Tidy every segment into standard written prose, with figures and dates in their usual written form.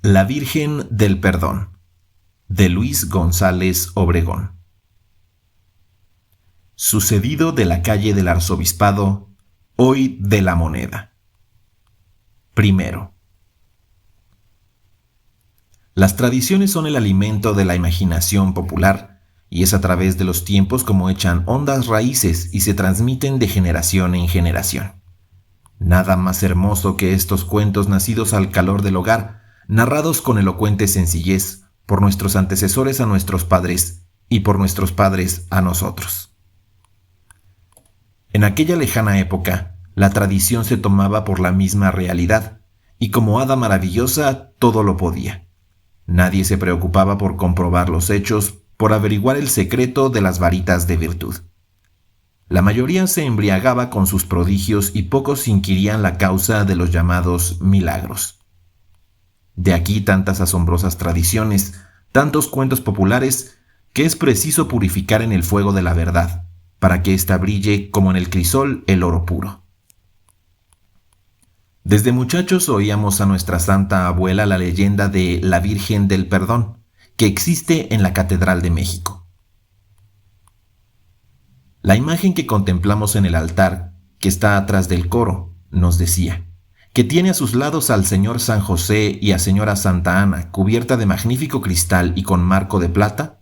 La Virgen del Perdón, de Luis González Obregón. Sucedido de la calle del Arzobispado, hoy de la Moneda. Primero. Las tradiciones son el alimento de la imaginación popular, y es a través de los tiempos como echan hondas raíces y se transmiten de generación en generación. Nada más hermoso que estos cuentos nacidos al calor del hogar, narrados con elocuente sencillez, por nuestros antecesores a nuestros padres y por nuestros padres a nosotros. En aquella lejana época, la tradición se tomaba por la misma realidad, y como hada maravillosa todo lo podía. Nadie se preocupaba por comprobar los hechos, por averiguar el secreto de las varitas de virtud. La mayoría se embriagaba con sus prodigios y pocos inquirían la causa de los llamados milagros. De aquí tantas asombrosas tradiciones, tantos cuentos populares, que es preciso purificar en el fuego de la verdad, para que ésta brille como en el crisol el oro puro. Desde muchachos oíamos a nuestra santa abuela la leyenda de la Virgen del Perdón, que existe en la Catedral de México. La imagen que contemplamos en el altar, que está atrás del coro, nos decía, que tiene a sus lados al Señor San José y a Señora Santa Ana, cubierta de magnífico cristal y con marco de plata,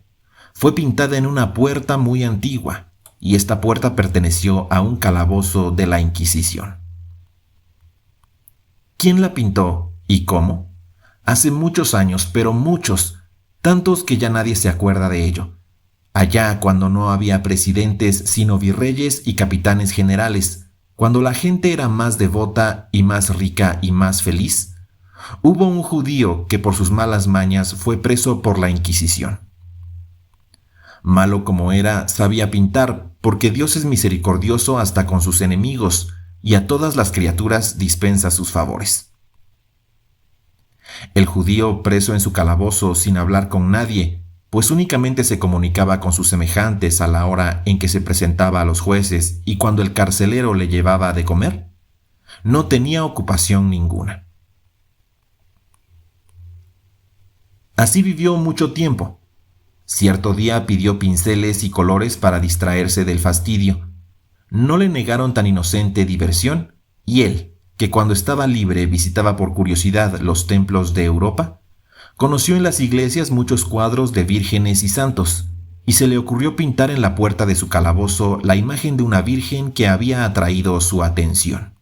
fue pintada en una puerta muy antigua, y esta puerta perteneció a un calabozo de la Inquisición. ¿Quién la pintó y cómo? Hace muchos años, pero muchos, tantos que ya nadie se acuerda de ello. Allá cuando no había presidentes sino virreyes y capitanes generales, cuando la gente era más devota y más rica y más feliz, hubo un judío que por sus malas mañas fue preso por la Inquisición. Malo como era, sabía pintar, porque Dios es misericordioso hasta con sus enemigos, y a todas las criaturas dispensa sus favores. El judío, preso en su calabozo sin hablar con nadie, pues únicamente se comunicaba con sus semejantes a la hora en que se presentaba a los jueces y cuando el carcelero le llevaba de comer, no tenía ocupación ninguna. Así vivió mucho tiempo. Cierto día pidió pinceles y colores para distraerse del fastidio. No le negaron tan inocente diversión, y él, que cuando estaba libre visitaba por curiosidad los templos de Europa, conoció en las iglesias muchos cuadros de vírgenes y santos, y se le ocurrió pintar en la puerta de su calabozo la imagen de una virgen que había atraído su atención.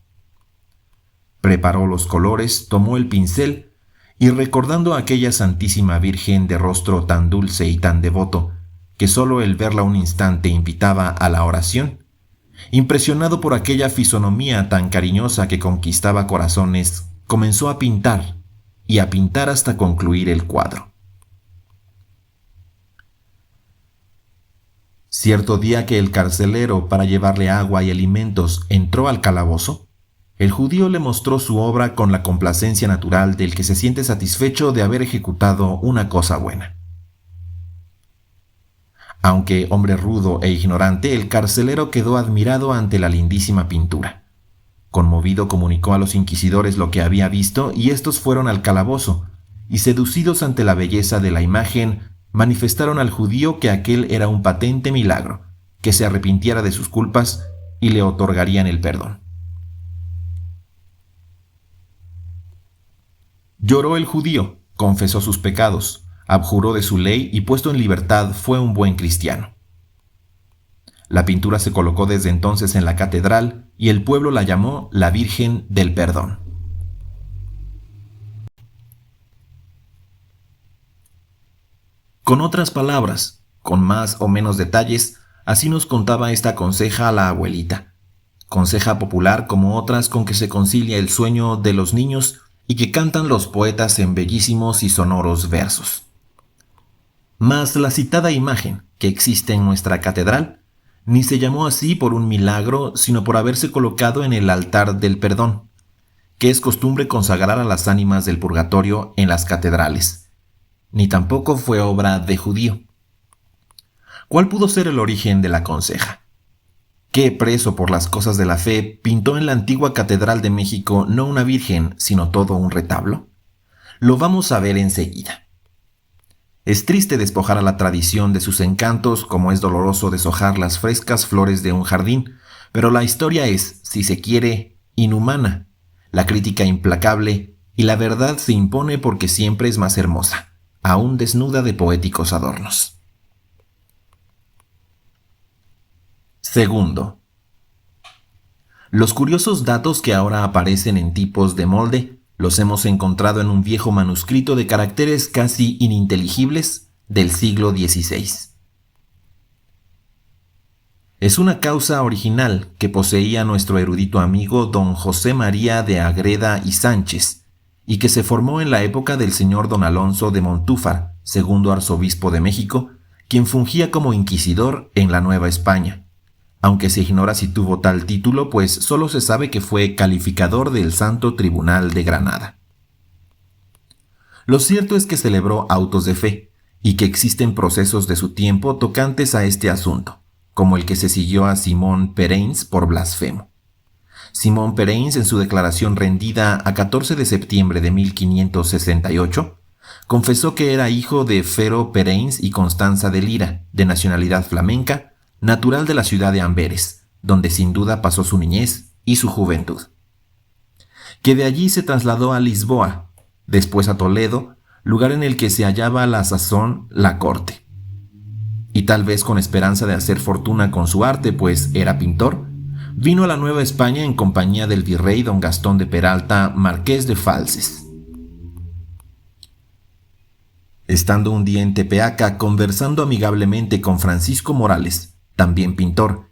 Preparó los colores, tomó el pincel, y recordando a aquella santísima virgen de rostro tan dulce y tan devoto, que solo el verla un instante invitaba a la oración, impresionado por aquella fisonomía tan cariñosa que conquistaba corazones, comenzó a pintar, y a pintar hasta concluir el cuadro. Cierto día que el carcelero, para llevarle agua y alimentos, entró al calabozo, el judío le mostró su obra con la complacencia natural del que se siente satisfecho de haber ejecutado una cosa buena. Aunque hombre rudo e ignorante, el carcelero quedó admirado ante la lindísima pintura. Conmovido comunicó a los inquisidores lo que había visto y estos fueron al calabozo, y seducidos ante la belleza de la imagen, manifestaron al judío que aquel era un patente milagro, que se arrepintiera de sus culpas y le otorgarían el perdón. Lloró el judío, confesó sus pecados, abjuró de su ley y puesto en libertad fue un buen cristiano. La pintura se colocó desde entonces en la catedral y el pueblo la llamó la Virgen del Perdón. Con otras palabras, con más o menos detalles, así nos contaba esta conseja a la abuelita. Conseja popular como otras con que se concilia el sueño de los niños y que cantan los poetas en bellísimos y sonoros versos. Mas la citada imagen que existe en nuestra catedral ni se llamó así por un milagro, sino por haberse colocado en el altar del perdón, que es costumbre consagrar a las ánimas del purgatorio en las catedrales, ni tampoco fue obra de judío. ¿Cuál pudo ser el origen de la conseja? ¿Qué preso por las cosas de la fe pintó en la antigua Catedral de México no una virgen, sino todo un retablo? Lo vamos a ver enseguida. Es triste despojar a la tradición de sus encantos, como es doloroso deshojar las frescas flores de un jardín, pero la historia es, si se quiere, inhumana, la crítica implacable, y la verdad se impone porque siempre es más hermosa, aún desnuda de poéticos adornos. Segundo, los curiosos datos que ahora aparecen en tipos de molde los hemos encontrado en un viejo manuscrito de caracteres casi ininteligibles del siglo XVI. Es una causa original que poseía nuestro erudito amigo don José María de Agreda y Sánchez, y que se formó en la época del señor don Alonso de Montúfar, segundo arzobispo de México, quien fungía como inquisidor en la Nueva España, aunque se ignora si tuvo tal título, pues solo se sabe que fue calificador del Santo Tribunal de Granada. Lo cierto es que celebró autos de fe, y que existen procesos de su tiempo tocantes a este asunto, como el que se siguió a Simón Pereins por blasfemo. Simón Pereins, en su declaración rendida a 14 de septiembre de 1568, confesó que era hijo de Fero Pereins y Constanza de Lira, de nacionalidad flamenca, natural de la ciudad de Amberes, donde sin duda pasó su niñez y su juventud. Que de allí se trasladó a Lisboa, después a Toledo, lugar en el que se hallaba a la sazón la corte. Y tal vez con esperanza de hacer fortuna con su arte, pues era pintor, vino a la Nueva España en compañía del virrey don Gastón de Peralta, marqués de Falces. Estando un día en Tepeaca conversando amigablemente con Francisco Morales, también pintor,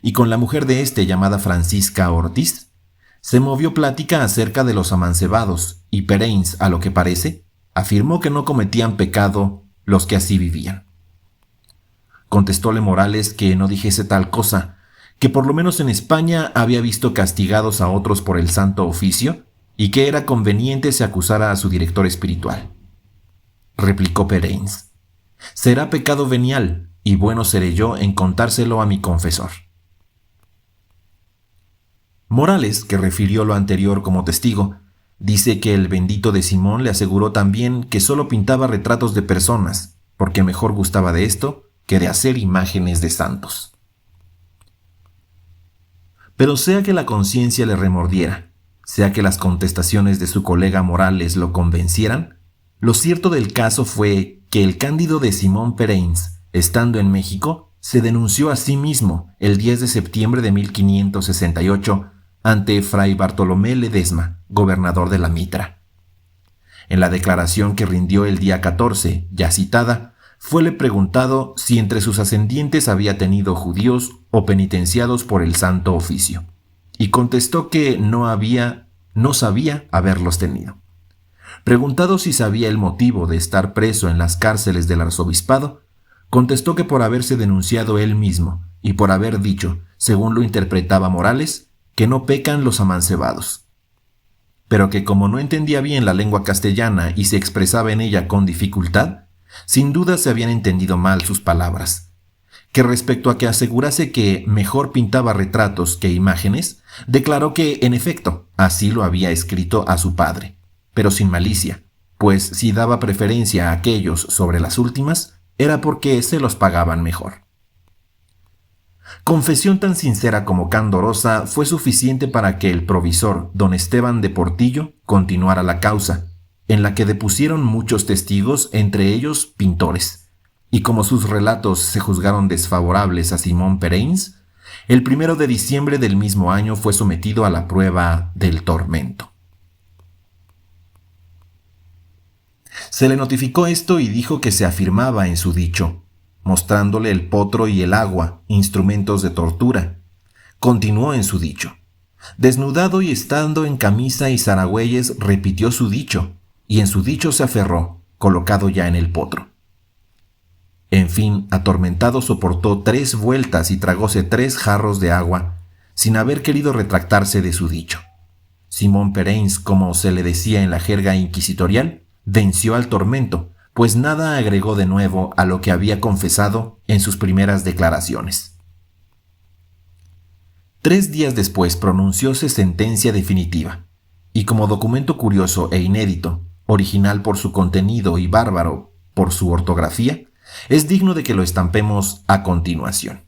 y con la mujer de éste llamada Francisca Ortiz, se movió plática acerca de los amancebados, y Pereins, a lo que parece, afirmó que no cometían pecado los que así vivían. Contestóle Morales que no dijese tal cosa, que por lo menos en España había visto castigados a otros por el santo oficio, y que era conveniente se acusara a su director espiritual. Replicó Pereins: será pecado venial, y bueno seré yo en contárselo a mi confesor. Morales, que refirió lo anterior como testigo, dice que el bendito de Simón le aseguró también que solo pintaba retratos de personas, porque mejor gustaba de esto que de hacer imágenes de santos. Pero sea que la conciencia le remordiera, sea que las contestaciones de su colega Morales lo convencieran, lo cierto del caso fue que el cándido de Simón Pereins, estando en México, se denunció a sí mismo el 10 de septiembre de 1568 ante Fray Bartolomé Ledesma, gobernador de la Mitra. En la declaración que rindió el día 14, ya citada, fuele preguntado si entre sus ascendientes había tenido judíos o penitenciados por el santo oficio, y contestó que no sabía haberlos tenido. Preguntado si sabía el motivo de estar preso en las cárceles del arzobispado, contestó que por haberse denunciado él mismo y por haber dicho, según lo interpretaba Morales, que no pecan los amancebados, pero que como no entendía bien la lengua castellana y se expresaba en ella con dificultad, sin duda se habían entendido mal sus palabras, que respecto a que asegurase que mejor pintaba retratos que imágenes, declaró que, en efecto, así lo había escrito a su padre, pero sin malicia, pues si daba preferencia a aquellos sobre las últimas, era porque se los pagaban mejor. Confesión tan sincera como candorosa fue suficiente para que el provisor, don Esteban de Portillo, continuara la causa, en la que depusieron muchos testigos, entre ellos pintores, y como sus relatos se juzgaron desfavorables a Simón Pereins, el 1 de diciembre del mismo año fue sometido a la prueba del tormento. Se le notificó esto y dijo que se afirmaba en su dicho, mostrándole el potro y el agua, instrumentos de tortura. Continuó en su dicho. Desnudado y estando en camisa y zaragüeyes, repitió su dicho, y en su dicho se aferró, colocado ya en el potro. En fin, atormentado soportó 3 vueltas y tragóse 3 jarros de agua, sin haber querido retractarse de su dicho. Simón Pereins, como se le decía en la jerga inquisitorial, venció al tormento, pues nada agregó de nuevo a lo que había confesado en sus primeras declaraciones. 3 días después pronuncióse sentencia definitiva, y como documento curioso e inédito, original por su contenido y bárbaro por su ortografía, es digno de que lo estampemos a continuación.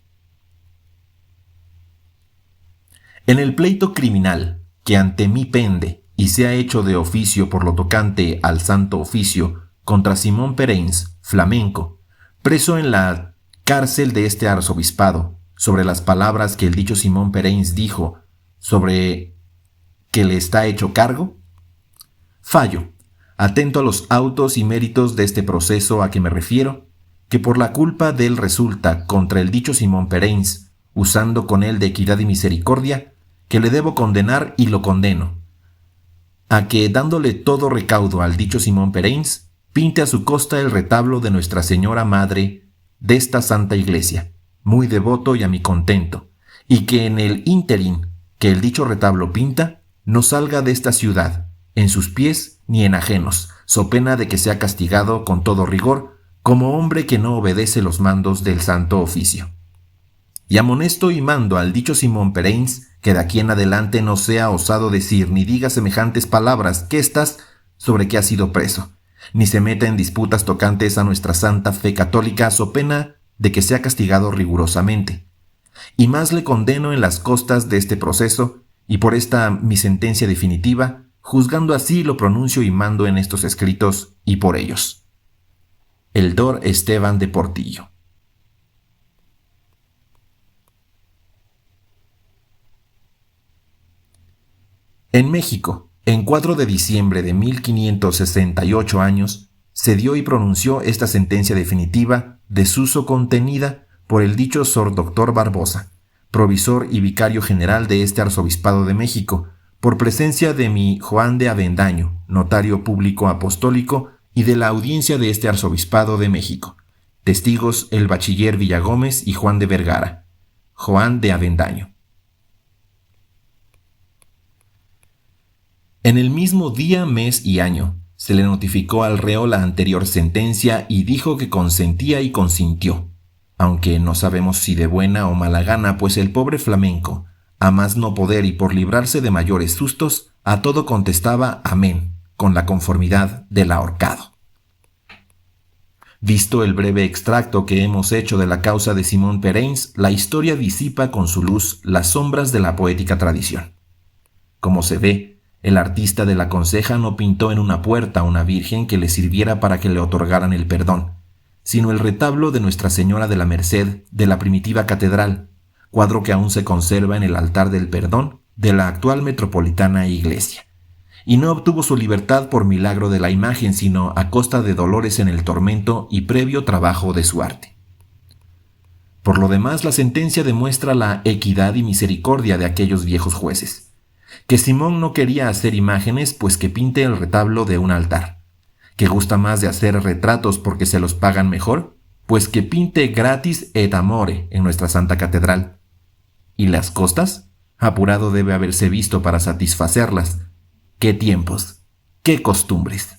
En el pleito criminal que ante mí pende y se ha hecho de oficio por lo tocante al santo oficio contra Simón Pereins, flamenco, preso en la cárcel de este arzobispado, sobre las palabras que el dicho Simón Pereins dijo sobre que le está hecho cargo, fallo, atento a los autos y méritos de este proceso a que me refiero, que por la culpa de él resulta contra el dicho Simón Pereins, usando con él de equidad y misericordia, que le debo condenar y lo condeno, a que dándole todo recaudo al dicho Simón Pereins, pinte a su costa el retablo de Nuestra Señora Madre de esta Santa Iglesia, muy devoto y a mi contento, y que en el ínterin que el dicho retablo pinta, no salga de esta ciudad, en sus pies ni en ajenos, so pena de que sea castigado con todo rigor, como hombre que no obedece los mandos del santo oficio. Y amonesto y mando al dicho Simón Pereins que de aquí en adelante no sea osado decir ni diga semejantes palabras que estas sobre que ha sido preso, ni se meta en disputas tocantes a nuestra santa fe católica so pena de que sea castigado rigurosamente. Y más le condeno en las costas de este proceso, y por esta mi sentencia definitiva, juzgando así lo pronuncio y mando en estos escritos y por ellos. El Dr. Esteban de Portillo. En México, en 4 de diciembre de 1568 años, se dio y pronunció esta sentencia definitiva, desuso contenida por el dicho Sor Doctor Barbosa, provisor y vicario general de este arzobispado de México, por presencia de mi Juan de Avendaño, notario público apostólico, y de la audiencia de este arzobispado de México. Testigos el bachiller Villagómez y Juan de Vergara. Juan de Avendaño. En el mismo día, mes y año, se le notificó al reo la anterior sentencia y dijo que consentía y consintió, aunque no sabemos si de buena o mala gana, pues el pobre flamenco, a más no poder y por librarse de mayores sustos, a todo contestaba amén, con la conformidad del ahorcado. Visto el breve extracto que hemos hecho de la causa de Simón Pereins, la historia disipa con su luz las sombras de la poética tradición. Como se ve, el artista de la Conceja no pintó en una puerta una virgen que le sirviera para que le otorgaran el perdón, sino el retablo de Nuestra Señora de la Merced de la primitiva catedral, cuadro que aún se conserva en el altar del perdón de la actual metropolitana iglesia. Y no obtuvo su libertad por milagro de la imagen, sino a costa de dolores en el tormento y previo trabajo de su arte. Por lo demás, la sentencia demuestra la equidad y misericordia de aquellos viejos jueces. Que Simón no quería hacer imágenes, pues que pinte el retablo de un altar. Que gusta más de hacer retratos porque se los pagan mejor, pues que pinte gratis et amore en nuestra santa catedral. ¿Y las costas? Apurado debe haberse visto para satisfacerlas. ¡Qué tiempos! ¡Qué costumbres!